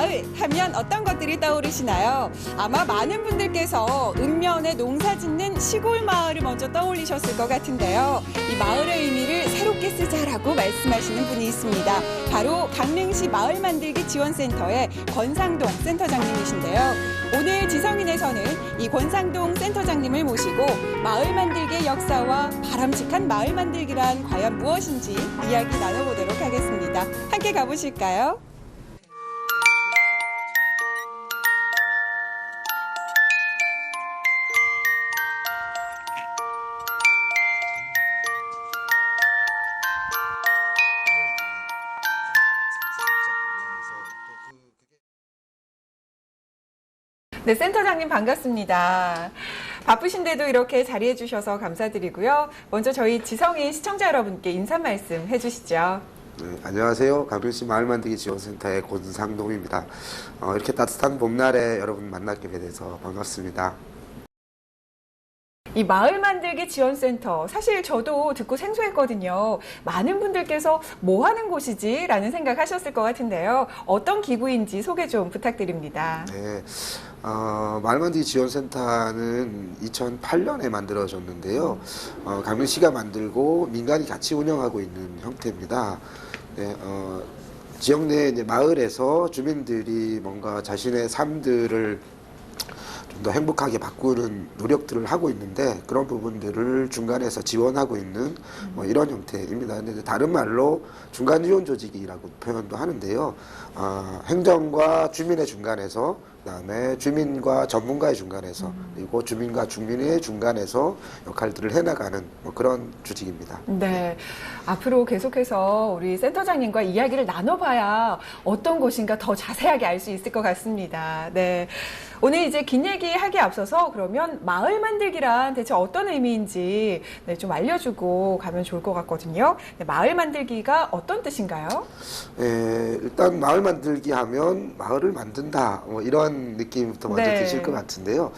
마을 하면 어떤 것들이 떠오르시나요? 아마 많은 분들께서 읍면에 농사 짓는 시골 마을을 먼저 떠올리셨을 것 같은데요. 이 마을의 의미를 새롭게 쓰자라고 말씀하시는 분이 있습니다. 바로 강릉시 마을만들기 지원센터의 권상동 센터장님이신데요. 오늘 지성인에서는 이 권상동 센터장님을 모시고 마을 만들기의 역사와 바람직한 마을 만들기란 과연 무엇인지 이야기 나눠보도록 하겠습니다. 함께 가보실까요? 네, 센터장님 반갑습니다. 바쁘신데도 이렇게 자리해 주셔서 감사드리고요. 먼저 저희 지성인 시청자 여러분께 인사 말씀 해주시죠. 네, 안녕하세요. 강릉시 마을만들기 지원센터의 권상동입니다. 이렇게 따뜻한 봄날에 여러분 만나게 돼서 반갑습니다. 이 마을 만들기 지원센터, 사실 저도 듣고 생소했거든요. 많은 분들께서 뭐 하는 곳이지? 라는 생각하셨을 것 같은데요. 어떤 기구인지 소개 좀 부탁드립니다. 네, 마을만들기 지원센터는 2008년에 만들어졌는데요. 강릉시가 만들고 민간이 같이 운영하고 있는 형태입니다. 네, 지역 내 이제 마을에서 주민들이 뭔가 자신의 삶들을 좀 더 행복하게 바꾸는 노력들을 하고 있는데 그런 부분들을 중간에서 지원하고 있는 뭐 이런 형태입니다. 근데 다른 말로 중간 지원 조직이라고 표현도 하는데요. 행정과 주민의 중간에서, 그다음에 주민과 전문가의 중간에서, 그리고 주민과 주민의 중간에서 역할들을 해나가는 뭐 그런 조직입니다. 네, 앞으로 계속해서 우리 센터장님과 이야기를 나눠봐야 어떤 곳인가 더 자세하게 알 수 있을 것 같습니다. 네, 오늘 이제 긴 얘기 하기에 앞서서 그러면 마을 만들기란 대체 어떤 의미인지 네, 좀 알려주고 가면 좋을 것 같거든요. 네, 마을 만들기가 어떤 뜻인가요? 일단 마을 만들기 하면 마을을 만든다 뭐 이런 느낌부터 먼저 네. 드실 것 같은데요.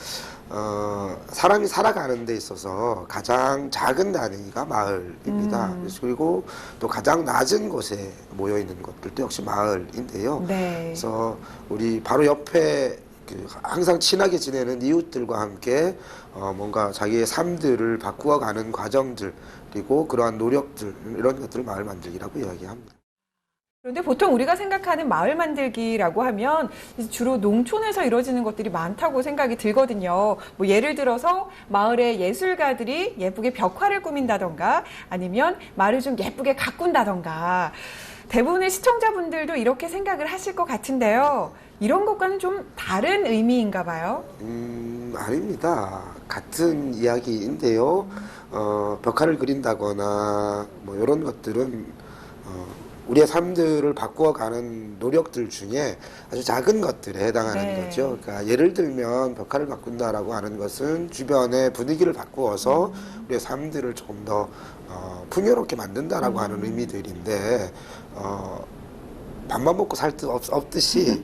사람이 살아가는 데 있어서 가장 작은 단위가 마을입니다. 그리고 또 가장 낮은 곳에 모여 있는 것들도 역시 마을인데요. 네. 그래서 우리 바로 옆에 항상 친하게 지내는 이웃들과 함께 뭔가 자기의 삶들을 바꾸어가는 과정들, 그리고 그러한 노력들, 이런 것들을 마을 만들기라고 이야기합니다. 그런데 보통 우리가 생각하는 마을 만들기라고 하면 주로 농촌에서 이루어지는 것들이 많다고 생각이 들거든요. 뭐 예를 들어서 마을의 예술가들이 예쁘게 벽화를 꾸민다던가 아니면 마을을 좀 예쁘게 가꾼다던가 대부분의 시청자분들도 이렇게 생각을 하실 것 같은데요. 이런 것과는 좀 다른 의미인가 봐요. 아닙니다. 같은 이야기인데요. 벽화를 그린다거나 뭐 이런 것들은 우리의 삶들을 바꾸어가는 노력들 중에 아주 작은 것들에 해당하는 네. 거죠. 그러니까 예를 들면 벽화를 바꾼다라고 하는 것은 주변의 분위기를 바꾸어서 우리의 삶들을 조금 더 풍요롭게 만든다라고 하는 의미들인데 밥만 먹고 살 듯 없듯이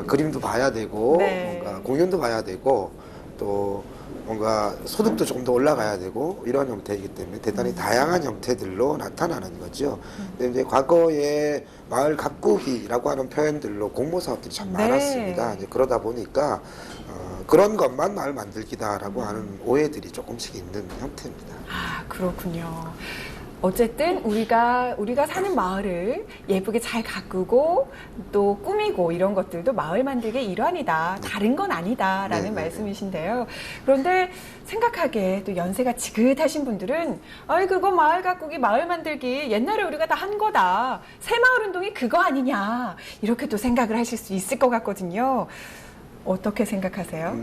그림도 봐야 되고 네. 뭔가 공연도 봐야 되고 또 뭔가 소득도 조금 더 올라가야 되고 이런 형태이기 때문에 대단히 다양한 형태들로 나타나는 거죠. 근데 이제 과거에 마을 가꾸기라고 하는 표현들로 공모 사업들이 참 네. 많았습니다. 이제 그러다 보니까 그런 것만 마을 만들기다라고 하는 오해들이 조금씩 있는 형태입니다. 아, 그렇군요. 어쨌든 우리가 사는 마을을 예쁘게 잘 가꾸고 또 꾸미고 이런 것들도 마을 만들기의 일환이다. 다른 건 아니다라는 네, 네, 말씀이신데요. 그런데 생각하기에 또 연세가 지긋하신 분들은 아이 그거 마을 가꾸기, 마을 만들기 옛날에 우리가 다 한 거다. 새마을 운동이 그거 아니냐. 이렇게 또 생각을 하실 수 있을 것 같거든요. 어떻게 생각하세요?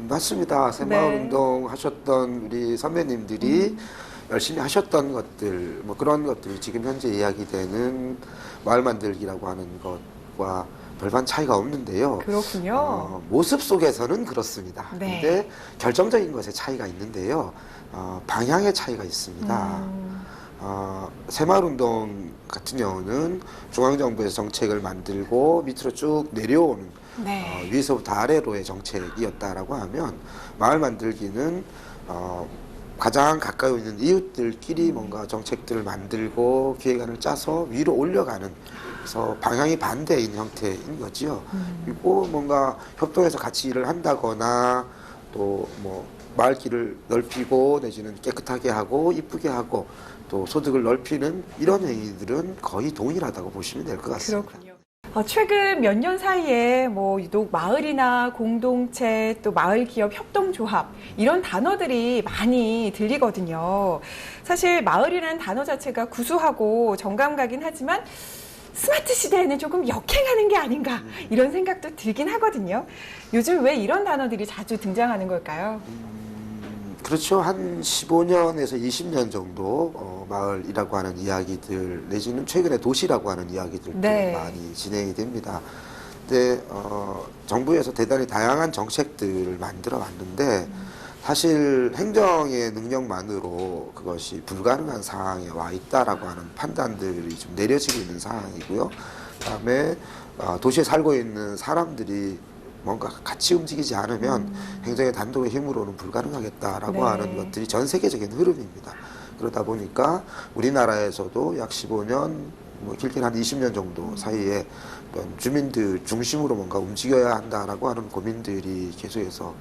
맞습니다. 새마을 네. 운동 하셨던 우리 선배님들이 열심히 하셨던 것들, 뭐 그런 것들이 지금 현재 이야기되는 마을 만들기라고 하는 것과 별반 차이가 없는데요. 그렇군요. 모습 속에서는 그렇습니다. 네. 근데 결정적인 것에 차이가 있는데요. 방향의 차이가 있습니다. 새마을 운동 같은 경우는 중앙정부에서 정책을 만들고 밑으로 쭉 내려오는 네. 위에서부터 아래로의 정책이었다라고 하면 마을 만들기는 가장 가까이 있는 이웃들끼리 뭔가 정책들을 만들고 기획안을 짜서 위로 올려가는 그래서 방향이 반대인 형태인 거지요. 그리고 뭔가 협동해서 같이 일을 한다거나 또 뭐 마을길을 넓히고 내지는 깨끗하게 하고 이쁘게 하고 또 소득을 넓히는 이런 행위들은 거의 동일하다고 보시면 될 것 같습니다. 그렇군요. 최근 몇 년 사이에 뭐 유독 마을이나 공동체 또 마을 기업 협동조합 이런 단어들이 많이 들리거든요. 사실 마을이라는 단어 자체가 구수하고 정감가긴 하지만 스마트 시대에는 조금 역행하는 게 아닌가 이런 생각도 들긴 하거든요. 요즘 왜 이런 단어들이 자주 등장하는 걸까요? 그렇죠. 한 15년에서 20년 정도 마을이라고 하는 이야기들 내지는 최근에 도시라고 하는 이야기들도 네. 많이 진행이 됩니다. 근데 정부에서 대단히 다양한 정책들을 만들어 왔는데 사실 행정의 능력만으로 그것이 불가능한 상황에 와 있다라고 하는 판단들이 좀 내려지고 있는 상황이고요. 그다음에 도시에 살고 있는 사람들이 뭔가 같이 움직이지 않으면 행정의 단독의 힘으로는 불가능하겠다라고 네. 하는 것들이 전 세계적인 흐름입니다. 그러다 보니까 우리나라에서도 약 15년, 뭐 길게는 한 20년 정도 사이에 주민들 중심으로 뭔가 움직여야 한다라고 하는 고민들이 계속해서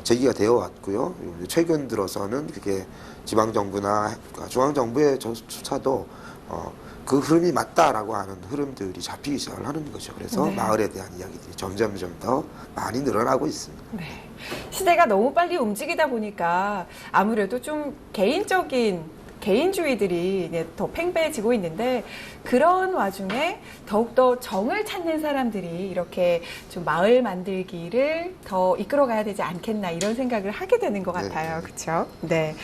제기가 되어 왔고요. 최근 들어서는 그게 지방정부나 중앙정부의 조차도 그 흐름이 맞다라고 하는 흐름들이 잡히기 시작을 하는 거죠. 그래서 네. 마을에 대한 이야기들이 점점점 더 많이 늘어나고 있습니다. 네. 시대가 너무 빨리 움직이다 보니까 아무래도 좀 개인주의들이 더 팽배해지고 있는데 그런 와중에 더욱더 정을 찾는 사람들이 이렇게 좀 마을 만들기를 더 이끌어가야 되지 않겠나 이런 생각을 하게 되는 것 같아요. 네. 그렇죠? 네.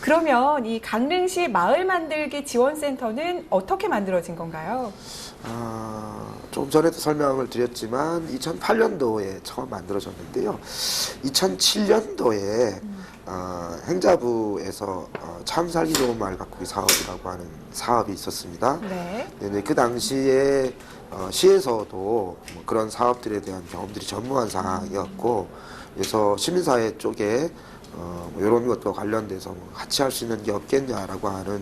그러면 이 강릉시 마을 만들기 지원센터는 어떻게 만들어진 건가요? 조금 전에도 설명을 드렸지만 2008년도에 처음 만들어졌는데요. 2007년도에 행자부에서 참 살기 좋은 마을 가꾸기 사업이라고 하는 사업이 있었습니다. 네. 네, 그 당시에 시에서도 뭐 그런 사업들에 대한 경험들이 전무한 상황이었고, 그래서 시민사회 쪽에 뭐 이런 것과 관련돼서 뭐 같이 할 수 있는 게 없겠냐라고 하는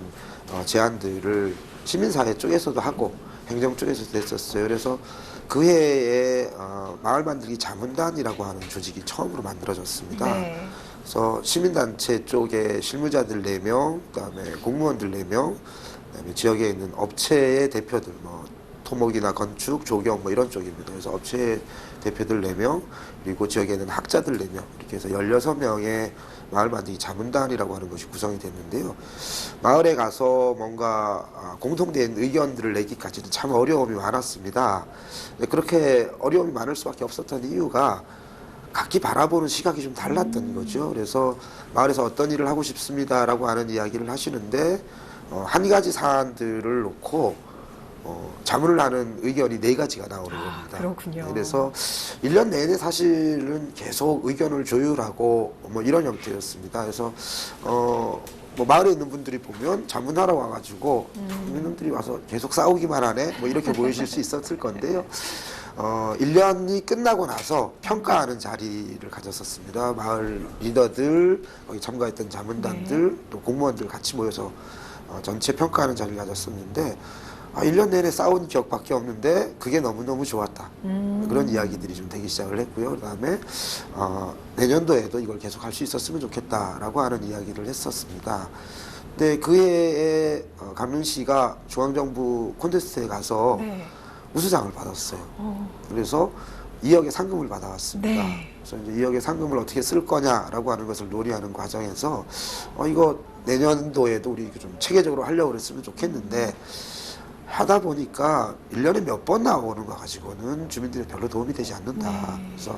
제안들을 시민사회 쪽에서도 하고 행정 쪽에서도 했었어요. 그래서 그 해에 마을 만들기 자문단이라고 하는 조직이 처음으로 만들어졌습니다. 네. 그래서 시민단체 쪽에 실무자들 4명, 그다음에 공무원들 4명, 그다음에 지역에 있는 업체의 대표들, 뭐 토목이나 건축, 조경 뭐 이런 쪽입니다. 그래서 업체 대표들 4명, 그리고 지역에 있는 학자들 4명, 이렇게 해서 16명의 마을 만들기 자문단이라고 하는 것이 구성이 됐는데요. 마을에 가서 뭔가 공통된 의견들을 내기까지는 참 어려움이 많았습니다. 그렇게 어려움이 많을 수밖에 없었던 이유가 각기 바라보는 시각이 좀 달랐던 거죠. 그래서 마을에서 어떤 일을 하고 싶습니다라고 하는 이야기를 하시는데 한 가지 사안들을 놓고 자문을 하는 의견이 4가지가 나오는 겁니다. 그렇군요. 네, 그래서 1년 내내 사실은 계속 의견을 조율하고 뭐 이런 형태였습니다. 그래서 뭐 마을에 있는 분들이 보면 자문하러 와가지고 국민들이 와서 계속 싸우기만 하네 뭐 이렇게 보이실 수 있었을 건데요. 1년이 끝나고 나서 평가하는 자리를 가졌었습니다. 마을 리더들, 거기 참가했던 자문단들, 또 공무원들 같이 모여서 전체 평가하는 자리를 가졌었는데 1년 내내 싸운 기억밖에 없는데 그게 너무너무 좋았다. 그런 이야기들이 좀 되기 시작을 했고요. 그다음에 내년도에도 이걸 계속 할 수 있었으면 좋겠다라고 하는 이야기를 했었습니다. 근데 그 해에 강릉시가 중앙정부 콘테스트에 가서 네. 우수상을 받았어요. 그래서 2억의 상금을 받아왔습니다. 네. 그래서 이제 2억의 상금을 어떻게 쓸 거냐라고 하는 것을 논의하는 과정에서 이거 내년도에도 우리 좀 체계적으로 하려고 그랬으면 좋겠는데 하다 보니까 1년에 몇 번 나오는 거 가지고는 주민들이 별로 도움이 되지 않는다. 네. 그래서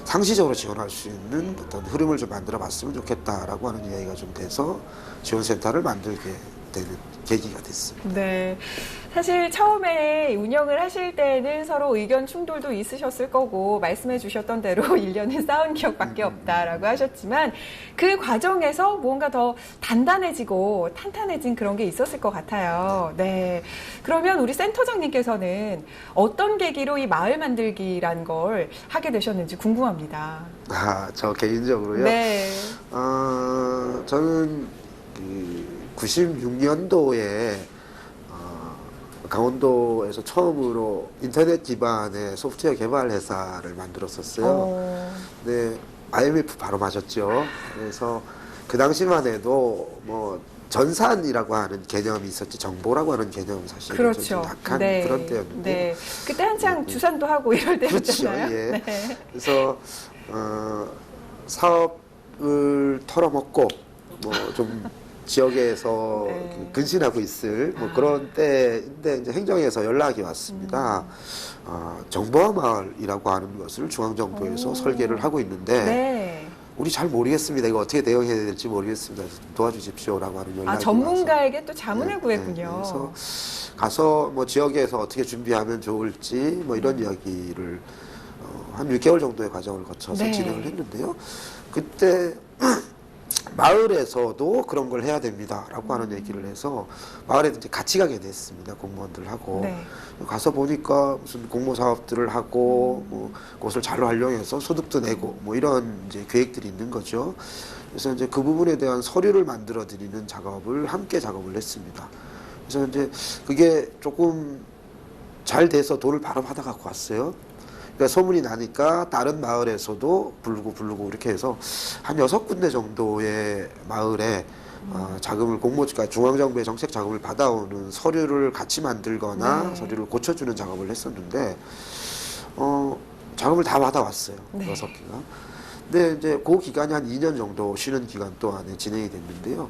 상시적으로 지원할 수 있는 어떤 흐름을 좀 만들어 봤으면 좋겠다라고 하는 이야기가 좀 돼서 지원센터를 만들게 되는 계기가 됐습니다. 네. 사실 처음에 운영을 하실 때는 서로 의견 충돌도 있으셨을 거고 말씀해 주셨던 대로 1년은 싸운 기억밖에 없다라고 하셨지만 그 과정에서 무언가 더 단단해지고 탄탄해진 그런 게 있었을 것 같아요. 네. 그러면 우리 센터장님께서는 어떤 계기로 이 마을 만들기란 걸 하게 되셨는지 궁금합니다. 저 개인적으로요? 네. 저는 96년도에 강원도에서 처음으로 인터넷 기반의 소프트웨어 개발 회사를 만들었었어요. 네, IMF 바로 맞았죠. 그래서 그 당시만 해도 뭐 전산이라고 하는 개념이 있었지 정보라고 하는 개념은 사실 그렇죠. 좀 약한 네. 그런 때였는데. 네. 그때 한창 네. 주산도 하고 이럴 그렇죠. 때였잖아요. 예. 네. 그래서 사업을 털어먹고 뭐 좀 지역에서 네. 근신하고 있을 뭐 그런 때인데 이제 행정에서 연락이 왔습니다. 정보화 마을이라고 하는 것을 중앙정부에서 설계를 하고 있는데 네. 우리 잘 모르겠습니다. 이거 어떻게 대응해야 될지 모르겠습니다. 도와주십시오라고 하는 연락이 와서. 전문가에게 또 자문을 네, 구했군요. 그래서 가서 뭐 지역에서 어떻게 준비하면 좋을지 뭐 이런 이야기를 한 6개월 정도의 과정을 거쳐서 네. 진행을 했는데요. 그때 마을에서도 그런 걸 해야 됩니다라고 하는 얘기를 해서 마을에 이제 같이 가게 됐습니다. 공무원들하고 네. 가서 보니까 무슨 공모 사업들을 하고 뭐 그것을 잘 활용해서 소득도 내고 뭐 이런 이제 계획들이 있는 거죠. 그래서 이제 그 부분에 대한 서류를 만들어 드리는 작업을 함께 작업을 했습니다. 그래서 이제 그게 조금 잘 돼서 돈을 바로 받아갖고 왔어요. 그러니까 소문이 나니까 다른 마을에서도 부르고 이렇게 해서 한 6군데 정도의 마을에 자금을 그러니까 중앙정부의 정책 자금을 받아오는 서류를 같이 만들거나 네. 서류를 고쳐주는 작업을 했었는데 자금을 다 받아왔어요. 네. 6개가. 근데 이제 그 기간이 한 2년 정도 쉬는 기간 동안에 진행이 됐는데요.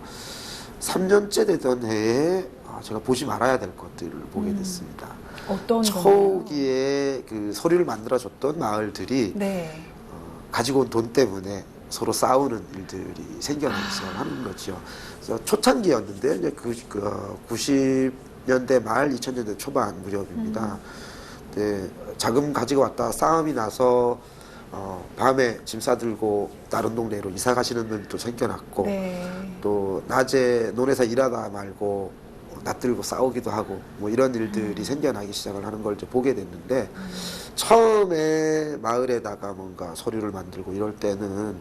3년째 되던 해에 제가 보지 말아야 될 것들을 보게 됐습니다. 어떤 초기에 그 서류를 만들어줬던 마을들이 네. 가지고 온 돈 때문에 서로 싸우는 일들이 생겨나기 시작하는 거죠. 그래서 초창기였는데 이제 그 90년대 말 2000년대 초반 무렵입니다. 네, 자금 가지고 왔다 싸움이 나서 밤에 짐 싸들고 다른 동네로 이사 가시는 분도 생겨났고 네. 또 낮에 논에서 일하다 말고 낯들고 싸우기도 하고 뭐 이런 일들이 생겨나기 시작을 하는 걸 이제 보게 됐는데 처음에 마을에다가 뭔가 서류를 만들고 이럴 때는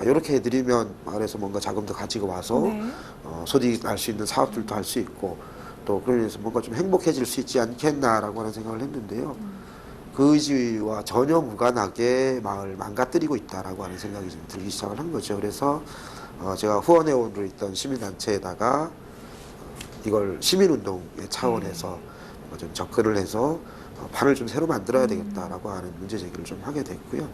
이렇게 해드리면 마을에서 뭔가 자금도 가지고 와서 네. 소득이 날 수 있는 사업들도 할 수 있고 또 그러면서 뭔가 좀 행복해질 수 있지 않겠나라고 하는 생각을 했는데요. 그 의지와 전혀 무관하게 마을 망가뜨리고 있다라고 하는 생각이 좀 들기 시작을 한 거죠. 그래서 제가 후원회원으로 있던 시민단체에다가 이걸 시민운동의 차원에서 좀 접근을 해서 판을 좀 새로 만들어야 되겠다라고 하는 문제 제기를 좀 하게 됐고요.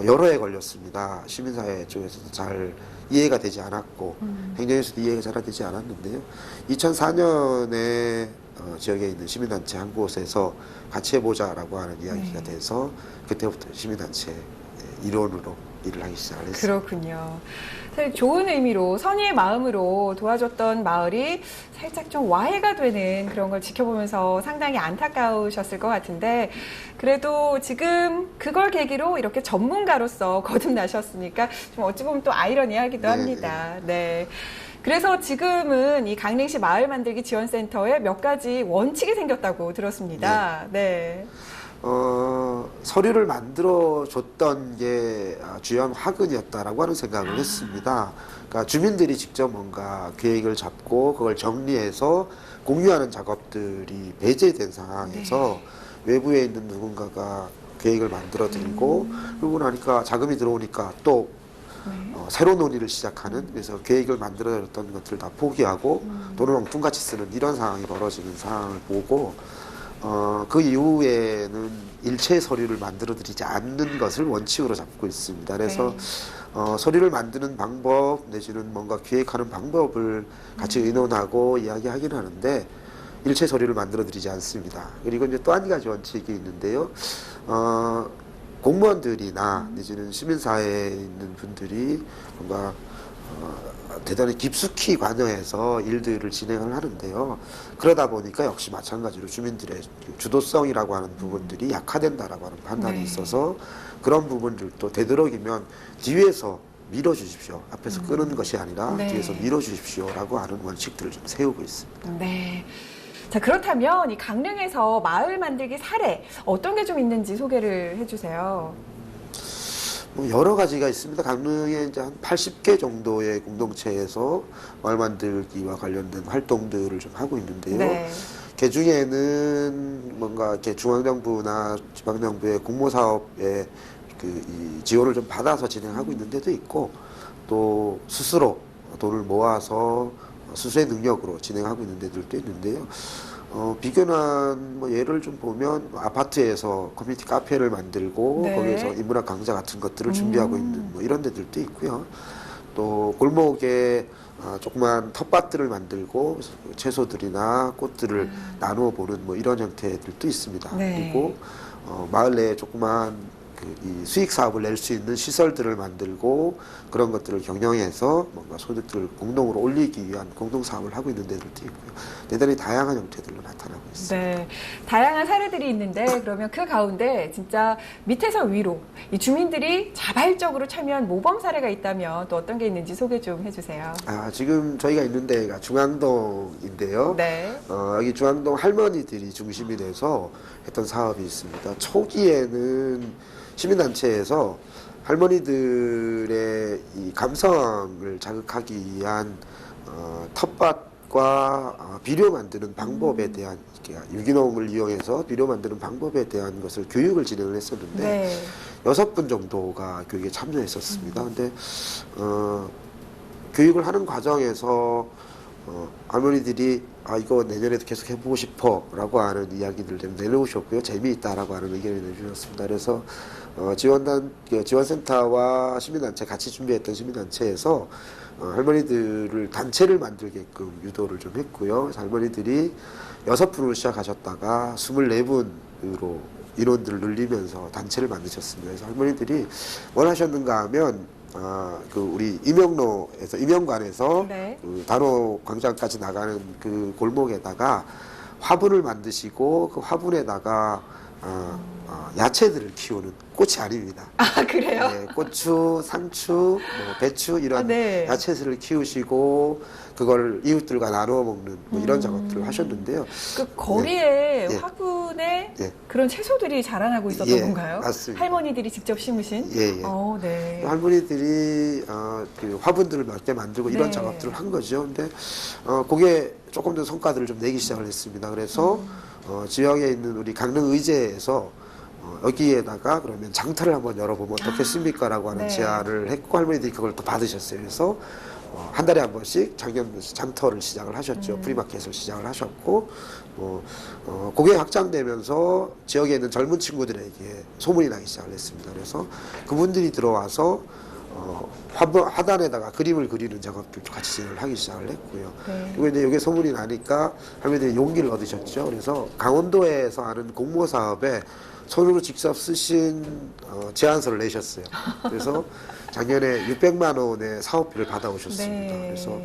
여러 해 걸렸습니다. 시민사회 쪽에서도 잘 이해가 되지 않았고 행정에서도 이해가 잘 되지 않았는데요. 2004년에 지역에 있는 시민단체 한 곳에서 같이 해보자라고 하는 이야기가 돼서 그때부터 시민단체 일원으로 일을 하기 시작을 했습니다. 그렇군요. 사실 좋은 의미로 선의의 마음으로 도와줬던 마을이 살짝 좀 와해가 되는 그런 걸 지켜보면서 상당히 안타까우셨을 것 같은데 그래도 지금 그걸 계기로 이렇게 전문가로서 거듭나셨으니까 좀 어찌 보면 또 아이러니하기도 합니다. 네. 그래서 지금은 이 강릉시 마을 만들기 지원센터에 몇 가지 원칙이 생겼다고 들었습니다. 네. 서류를 만들어줬던 게 주요한 화근이었다라고 하는 생각을 했습니다. 그러니까 주민들이 직접 뭔가 계획을 잡고 그걸 정리해서 공유하는 작업들이 배제된 상황에서 외부에 있는 누군가가 계획을 만들어 드리고 그러고 나니까 자금이 들어오니까 또 새로 논의를 시작하는 그래서 계획을 만들어졌던 것들을 다 포기하고 돈을 엉뚱같이 쓰는 이런 상황이 벌어지는 상황을 보고 그 이후에는 일체 서류를 만들어 드리지 않는 것을 원칙으로 잡고 있습니다. 그래서 서류를 만드는 방법 내지는 뭔가 기획하는 방법을 같이 의논하고 이야기하긴 하는데 일체 서류를 만들어 드리지 않습니다. 그리고 이제 또 한 가지 원칙이 있는데요. 공무원들이나 내지는 시민사회에 있는 분들이 뭔가 대단히 깊숙이 관여해서 일들을 진행을 하는데요. 그러다 보니까 역시 마찬가지로 주민들의 주도성이라고 하는 부분들이 약화된다라고 하는 판단이 있어서 그런 부분들도 되도록이면 뒤에서 밀어주십시오. 앞에서 끄는 것이 아니라 뒤에서 밀어주십시오라고 하는 원칙들을 좀 세우고 있습니다. 네. 자, 그렇다면 이 강릉에서 마을 만들기 사례 어떤 게 좀 있는지 소개를 해주세요. 여러 가지가 있습니다. 강릉에 이제 한 80개 정도의 공동체에서 마을 만들기와 관련된 활동들을 좀 하고 있는데요. 그 중에는 뭔가 이렇게 중앙정부나 지방정부의 공모사업에 이 지원을 좀 받아서 진행하고 있는 데도 있고, 또 스스로 돈을 모아서 스스로의 능력으로 진행하고 있는 데들도 있는데요. 비견한 뭐 예를 좀 보면 아파트에서 커뮤니티 카페를 만들고 네. 거기에서 인문학 강좌 같은 것들을 준비하고 있는 뭐 이런 데들도 있고요. 또 골목에 조그만 텃밭들을 만들고 채소들이나 꽃들을 나누어 보는 뭐 이런 형태들도 있습니다. 네. 그리고 마을 내에 조그만 이 수익 사업을 낼 수 있는 시설들을 만들고 그런 것들을 경영해서 뭔가 소득들을 공동으로 올리기 위한 공동 사업을 하고 있는 데들도 있고요. 대단히 다양한 형태들로 나타나고 있습니다. 네, 다양한 사례들이 있는데 그러면 그 가운데 진짜 밑에서 위로 이 주민들이 자발적으로 참여한 모범 사례가 있다면 또 어떤 게 있는지 소개 좀 해주세요. 지금 저희가 있는 데가 중앙동인데요. 네. 여기 중앙동 할머니들이 중심이 돼서 했던 사업이 있습니다. 초기에는 시민단체에서 할머니들의 이 감성을 자극하기 위한 텃밭과 비료 만드는 방법에 대한 유기농을 이용해서 비료 만드는 방법에 대한 것을 교육을 진행을 했었는데 네. 6분 정도가 교육에 참여했었습니다. 근데 교육을 하는 과정에서 할머니들이 이거 내년에도 계속 해보고 싶어 라고 하는 이야기들 좀 내놓으셨고요. 재미있다라고 하는 의견을 내주셨습니다. 그래서 지원센터와 시민단체 같이 준비했던 시민단체에서 할머니들을 단체를 만들게끔 유도를 좀 했고요. 그래서 할머니들이 6분으로 시작하셨다가 24분으로 인원들을 늘리면서 단체를 만드셨습니다. 그래서 할머니들이 뭘 하셨는가 하면 우리 임영관에서 네. 그 단호 광장까지 나가는 그 골목에다가 화분을 만드시고 그 화분에다가 야채들을 키우는 꽃이 아닙니다. 아, 그래요? 네, 고추, 상추, 뭐 배추 이런 네. 야채들을 키우시고 그걸 이웃들과 나누어 먹는 뭐 이런 작업들을 하셨는데요. 그 거리에 예. 화분에 예. 그런 채소들이 자라나고 있었던 예, 건가요? 맞습니다. 할머니들이 직접 심으신? 예, 예. 네. 할머니들이 그 화분들을 몇 개 만들고 이런 네. 작업들을 한 거죠. 근데 그게 조금 더 성과들을 좀 내기 시작을 했습니다. 그래서 지역에 있는 우리 강릉 의제에서 여기에다가 그러면 장터를 한번 열어보면 어떻겠습니까? 라고 하는 네. 제안을 했고 할머니들이 그걸 또 받으셨어요. 그래서 한 달에 한 번씩 작년부터 장터를 시작을 하셨죠. 프리마켓을 시작을 하셨고 그게 확장되면서 지역에 있는 젊은 친구들에게 소문이 나기 시작을 했습니다. 그래서 그분들이 들어와서 화단에다가 그림을 그리는 작업들도 같이 진행을 하기 시작을 했고요. 네. 그리고 이제 이게 소문이 나니까 할머니들이 용기를 얻으셨죠. 그래서 강원도에서 하는 공모 사업에 손으로 직접 쓰신 제안서를 내셨어요. 그래서 작년에 600만 원의 사업비를 받아오셨습니다. 네. 그래서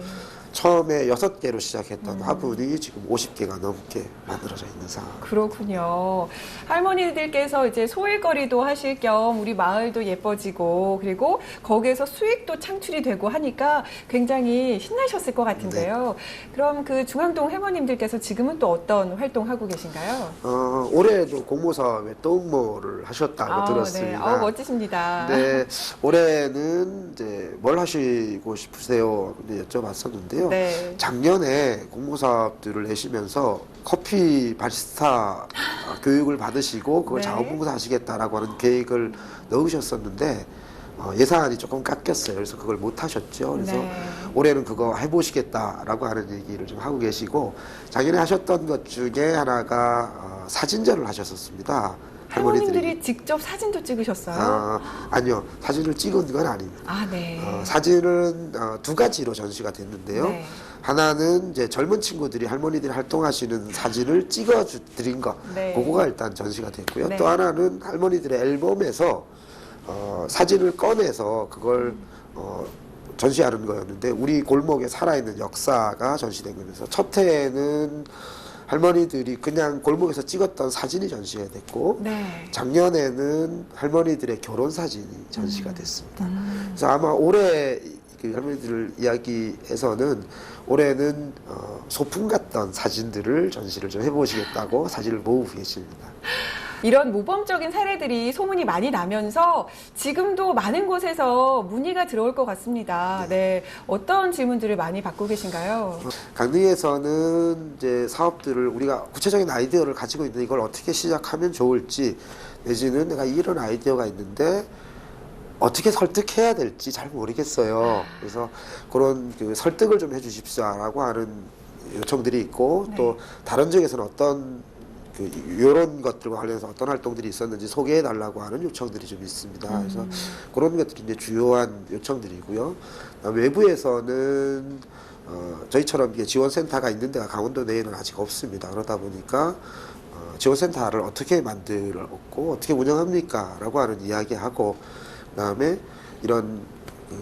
처음에 6개로 시작했던 화분이 지금 50개가 넘게 만들어져 있는 상황. 그렇군요. 할머니들께서 이제 소일거리도 하실 겸 우리 마을도 예뻐지고 그리고 거기에서 수익도 창출이 되고 하니까 굉장히 신나셨을 것 같은데요. 그럼 그 중앙동 할머님들께서 지금은 또 어떤 활동하고 계신가요? 올해도 공모사업에 또 응모를 하셨다고 들었습니다. 네. 멋지십니다. 네, 올해는 이제 뭘 하시고 싶으세요? 근데 여쭤봤었는데요. 네. 작년에 공모사업들을 내시면서 커피 바리스타 교육을 받으시고 그걸 네. 자원봉사 하시겠다라고 하는 계획을 넣으셨었는데 예산이 조금 깎였어요. 그래서 그걸 못 하셨죠. 그래서 네. 올해는 그거 해보시겠다라고 하는 얘기를 좀 하고 계시고 작년에 하셨던 것 중에 하나가 사진전을 하셨었습니다. 할머님들이 직접 사진도 찍으셨어요? 아니요. 사진을 찍은 건 아닙니다. 네. 사진은 두 가지로 전시가 됐는데요. 네. 하나는 이제 젊은 친구들이 할머니들이 활동하시는 사진을 찍어 드린 거. 네. 그거가 일단 전시가 됐고요. 네. 또 하나는 할머니들의 앨범에서 사진을 꺼내서 그걸 전시하는 거였는데 우리 골목에 살아있는 역사가 전시된 거면서 첫 해에는 할머니들이 그냥 골목에서 찍었던 사진이 전시가 됐고 네. 작년에는 할머니들의 결혼 사진이 전시가 됐습니다. 그래서 아마 올해 그 할머니들 이야기에서는 올해는 소품 같던 사진들을 전시를 좀 해보시겠다고 사진을 모으고 계십니다. 이런 모범적인 사례들이 소문이 많이 나면서 지금도 많은 곳에서 문의가 들어올 것 같습니다. 네, 어떤 질문들을 많이 받고 계신가요? 강릉에서는 이제 사업들을 우리가 구체적인 아이디어를 가지고 있는데 이걸 어떻게 시작하면 좋을지, 내지는 내가 이런 아이디어가 있는데 어떻게 설득해야 될지 잘 모르겠어요. 그래서 그런 그 설득을 좀 해주십시오라고 하는 요청들이 있고, 네. 또 다른 지역에서는 어떤 이런 것들과 관련해서 어떤 활동들이 있었는지 소개해 달라고 하는 요청들이 좀 있습니다. 그래서 그런 것들이 이제 주요한 요청들이고요. 외부에서는 저희처럼 이게 지원센터가 있는 데가 강원도 내에는 아직 없습니다. 그러다 보니까 지원센터를 어떻게 만들었고 어떻게 운영합니까? 라고 하는 이야기하고, 그다음에 이런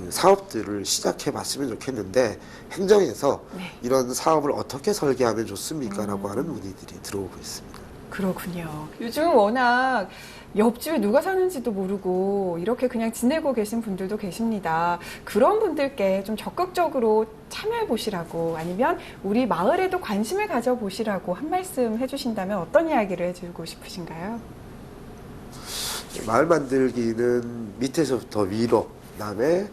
사업들을 시작해 봤으면 좋겠는데 행정에서 네. 이런 사업을 어떻게 설계하면 좋습니까? 라고 하는 문의들이 들어오고 있습니다. 그렇군요. 요즘 워낙 옆집에 누가 사는지도 모르고 이렇게 그냥 지내고 계신 분들도 계십니다. 그런 분들께 좀 적극적으로 참여해 보시라고, 아니면 우리 마을에도 관심을 가져 보시라고 한 말씀 해주신다면 어떤 이야기를 해주고 싶으신가요? 마을 만들기는 밑에서부터 위로, 그다음에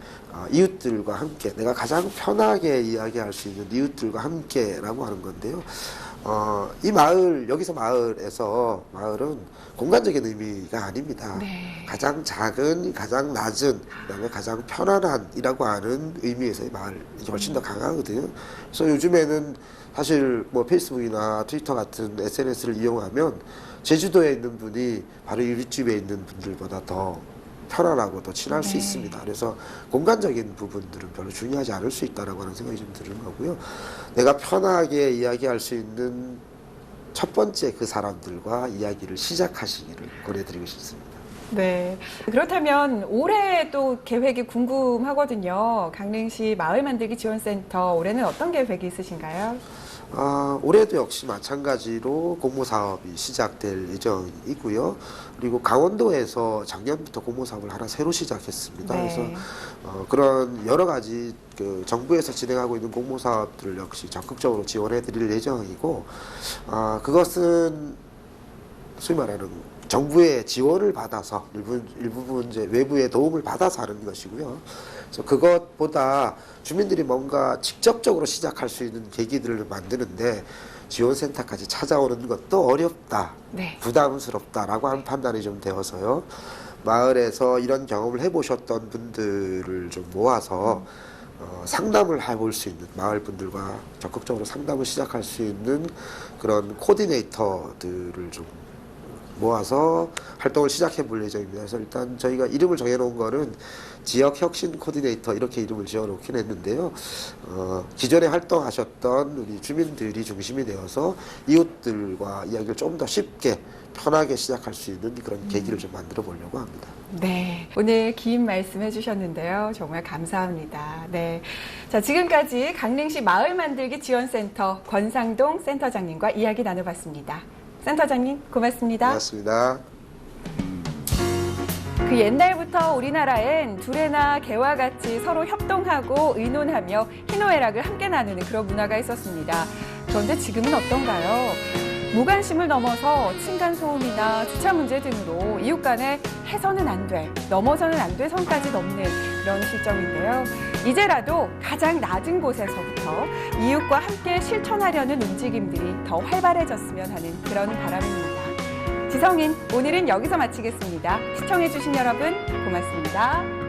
이웃들과 함께, 내가 가장 편하게 이야기할 수 있는 이웃들과 함께라고 하는 건데요. 이 마을, 여기서 마을은 공간적인 의미가 아닙니다. 네. 가장 작은, 가장 낮은, 그다음에 가장 편안한이라고 하는 의미에서의 마을이 훨씬 더 강하거든요. 그래서 요즘에는 사실 뭐 페이스북이나 트위터 같은 SNS를 이용하면 제주도에 있는 분이 바로 이웃집에 있는 분들보다 더 편안하고 더 친할 수 네. 있습니다. 그래서 공간적인 부분들은 별로 중요하지 않을 수 있다라고 하는 생각이 좀 드는 거고요. 내가 편하게 이야기할 수 있는 첫 번째 그 사람들과 이야기를 시작하시기를 권해드리고 싶습니다. 네. 그렇다면 올해 또 계획이 궁금하거든요. 강릉시 마을만들기 지원센터 올해는 어떤 계획이 있으신가요? 올해도 역시 마찬가지로 공모사업이 시작될 예정이고요. 그리고 강원도에서 작년부터 공모사업을 하나 새로 시작했습니다. 네. 그래서 그런 여러 가지 그 정부에서 진행하고 있는 공모사업들을 역시 적극적으로 지원해 드릴 예정이고, 그것은 소위 말하는 정부의 지원을 받아서 일부분 이제 외부의 도움을 받아서 하는 것이고요. 그래서 그것보다 주민들이 뭔가 직접적으로 시작할 수 있는 계기들을 만드는데 지원센터까지 찾아오는 것도 어렵다, 네. 부담스럽다라고 하는 판단이 좀 되어서요. 마을에서 이런 경험을 해보셨던 분들을 좀 모아서 상담을 해볼 수 있는, 마을 분들과 적극적으로 상담을 시작할 수 있는 그런 코디네이터들을 좀 모아서 활동을 시작해 볼 예정입니다. 그래서 일단 저희가 이름을 정해놓은 거는 지역혁신 코디네이터 이렇게 이름을 지어놓긴 했는데요. 기존에 활동하셨던 우리 주민들이 중심이 되어서 이웃들과 이야기를 좀 더 쉽게 편하게 시작할 수 있는 그런 계기를 좀 만들어 보려고 합니다. 네. 오늘 긴 말씀 해주셨는데요. 정말 감사합니다. 네. 자, 지금까지 강릉시 마을만들기 지원센터 권상동 센터장님과 이야기 나눠봤습니다. 센터장님, 고맙습니다. 고맙습니다. 그 옛날부터 우리나라엔 두레나 개와 같이 서로 협동하고 의논하며 희노애락을 함께 나누는 그런 문화가 있었습니다. 그런데 지금은 어떤가요? 무관심을 넘어서 층간소음이나 주차 문제 등으로 이웃 간에 해서는 안 돼, 넘어서는 안 돼 선까지 넘는 그런 시점인데요. 이제라도 가장 낮은 곳에서부터 이웃과 함께 실천하려는 움직임들이 더 활발해졌으면 하는 그런 바람입니다. 지성인, 오늘은 여기서 마치겠습니다. 시청해주신 여러분 고맙습니다.